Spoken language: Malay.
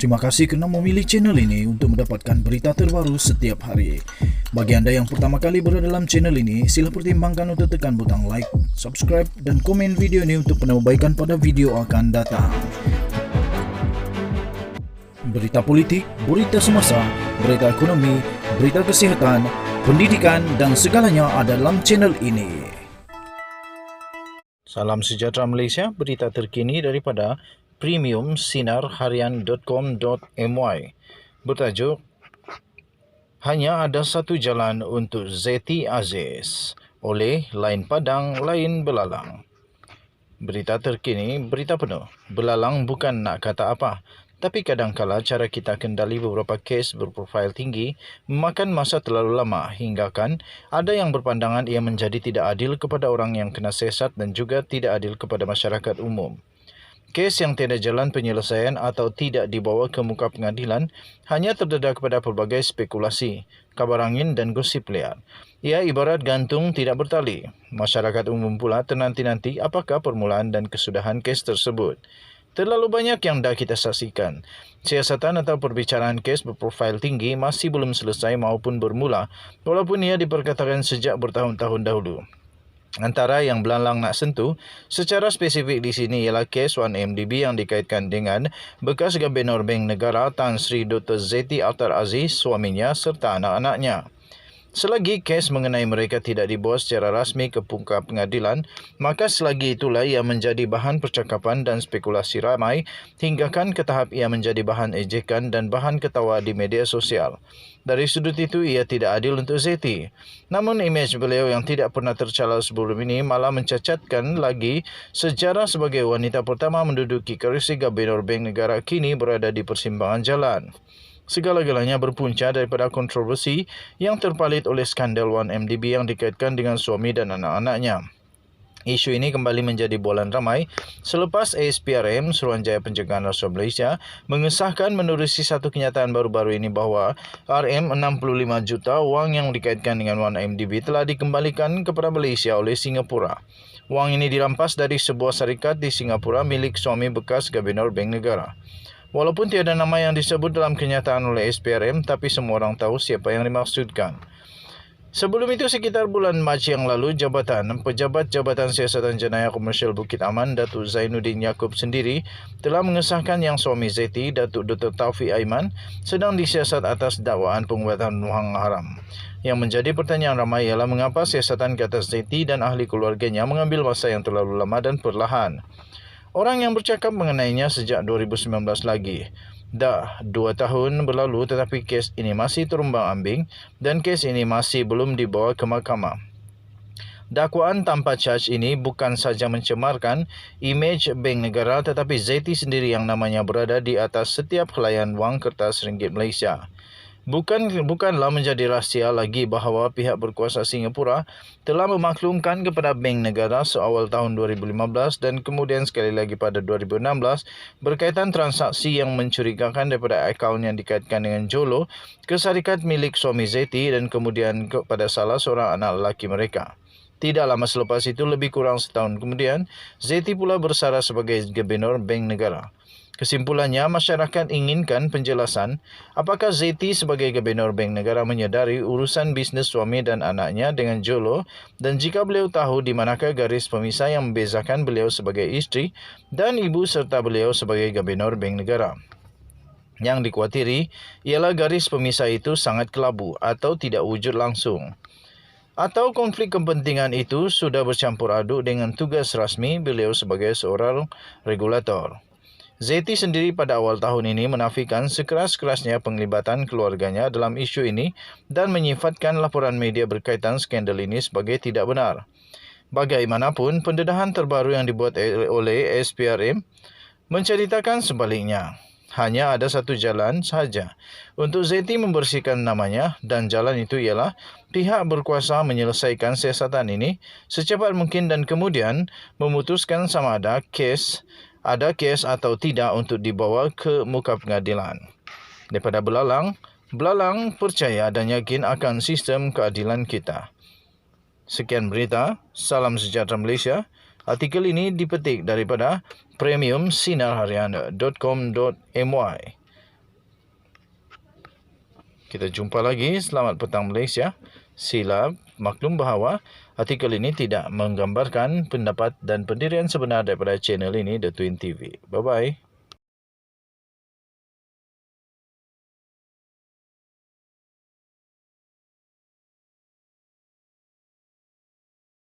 Terima kasih kerana memilih channel ini untuk mendapatkan berita terbaru setiap hari. Bagi anda yang pertama kali berada dalam channel ini, sila pertimbangkan untuk tekan butang like, subscribe dan komen video ini untuk penambahbaikan pada video akan datang. Berita politik, berita semasa, berita ekonomi, berita kesihatan, pendidikan dan segalanya ada dalam channel ini. Salam sejahtera Malaysia, berita terkini daripada premiumsinarharian.com.my. Bertajuk, hanya ada satu jalan untuk Zeti Aziz oleh Lain Padang, Lain Belalang. Berita terkini, berita penuh. Belalang bukan nak kata apa, tapi kadangkala cara kita kendali beberapa kes berprofail tinggi memakan masa terlalu lama hinggakan ada yang berpandangan ia menjadi tidak adil kepada orang yang kena siasat dan juga tidak adil kepada masyarakat umum. Kes yang tiada jalan penyelesaian atau tidak dibawa ke muka pengadilan hanya terdedah kepada pelbagai spekulasi, kabar angin dan gosip liar. Ia ibarat gantung tidak bertali. Masyarakat umum pula ternanti-nanti apakah permulaan dan kesudahan kes tersebut. Terlalu banyak yang dah kita saksikan. Siasatan atau perbicaraan kes berprofail tinggi masih belum selesai maupun bermula, walaupun ia diperkatakan sejak bertahun-tahun dahulu. Antara yang belalang nak sentuh secara spesifik di sini ialah kes 1MDB yang dikaitkan dengan bekas Gubernur Bank Negara Tan Sri Dr. Zeti Akhtar Aziz, suaminya serta anak-anaknya. Selagi kes mengenai mereka tidak dibawa secara rasmi ke muka pengadilan, maka selagi itulah ia menjadi bahan percakapan dan spekulasi ramai hinggakan ke tahap ia menjadi bahan ejekan dan bahan ketawa di media sosial. Dari sudut itu, ia tidak adil untuk Zeti. Namun, imej beliau yang tidak pernah tercela sebelum ini malah mencacatkan lagi sejarah sebagai wanita pertama menduduki kerusi Gubernur Bank Negara kini berada di persimpangan jalan. Segala-galanya berpunca daripada kontroversi yang terpalit oleh skandal 1MDB yang dikaitkan dengan suami dan anak-anaknya. Isu ini kembali menjadi bualan ramai selepas ASPRM, Suruhanjaya Pencegahan Rasuah Malaysia, mengesahkan menerusi satu kenyataan baru-baru ini bahawa RM65 juta wang yang dikaitkan dengan 1MDB telah dikembalikan kepada Malaysia oleh Singapura. Wang ini dirampas dari sebuah syarikat di Singapura milik suami bekas Gubernur Bank Negara. Walaupun tiada nama yang disebut dalam kenyataan oleh SPRM, tapi semua orang tahu siapa yang dimaksudkan. Sebelum itu, sekitar bulan Mac yang lalu, Pejabat Jabatan Siasatan Jenayah Komersial Bukit Aman, Datuk Zainuddin Yaakob sendiri, telah mengesahkan yang suami Zeti, Datuk Dr. Taufik Aiman, sedang disiasat atas dakwaan pengubatan wang haram. Yang menjadi pertanyaan ramai ialah mengapa siasatan ke atas Zeti dan ahli keluarganya mengambil masa yang terlalu lama dan perlahan. Orang yang bercakap mengenainya sejak 2019 lagi. Dah 2 tahun berlalu tetapi kes ini masih terumbang-ambing dan kes ini masih belum dibawa ke mahkamah. Dakwaan tanpa charge ini bukan saja mencemarkan imej Bank Negara tetapi Zeti sendiri yang namanya berada di atas setiap helaian wang kertas ringgit Malaysia. Bukanlah menjadi rahsia lagi bahawa pihak berkuasa Singapura telah memaklumkan kepada Bank Negara seawal tahun 2015 dan kemudian sekali lagi pada 2016 berkaitan transaksi yang mencurigakan daripada akaun yang dikaitkan dengan Jolo ke syarikat milik suami Zeti dan kemudian kepada salah seorang anak lelaki mereka. Tidak lama selepas itu, lebih kurang setahun kemudian, Zeti pula bersara sebagai Gubernur Bank Negara. Kesimpulannya, masyarakat inginkan penjelasan apakah Zeti sebagai Gubernur Bank Negara menyedari urusan bisnes suami dan anaknya dengan Jolo dan jika beliau tahu di manakah garis pemisah yang membezakan beliau sebagai isteri dan ibu serta beliau sebagai Gubernur Bank Negara. Yang dikhawatiri ialah garis pemisah itu sangat kelabu atau tidak wujud langsung. Atau konflik kepentingan itu sudah bercampur aduk dengan tugas rasmi beliau sebagai seorang regulator. Zeti sendiri pada awal tahun ini menafikan sekeras-kerasnya penglibatan keluarganya dalam isu ini dan menyifatkan laporan media berkaitan skandal ini sebagai tidak benar. Bagaimanapun, pendedahan terbaru yang dibuat oleh SPRM menceritakan sebaliknya. Hanya ada satu jalan sahaja untuk Zeti membersihkan namanya dan jalan itu ialah pihak berkuasa menyelesaikan siasatan ini secepat mungkin dan kemudian memutuskan sama ada kes atau tidak untuk dibawa ke muka pengadilan. Daripada Belalang percaya dan yakin akan sistem keadilan kita. Sekian berita, salam sejahtera Malaysia. Artikel ini dipetik daripada premiumsinarharian.com.my. Kita jumpa lagi. Selamat petang Malaysia. Sila maklum bahawa artikel ini tidak menggambarkan pendapat dan pendirian sebenar daripada channel ini, The Twin TV. Bye-bye.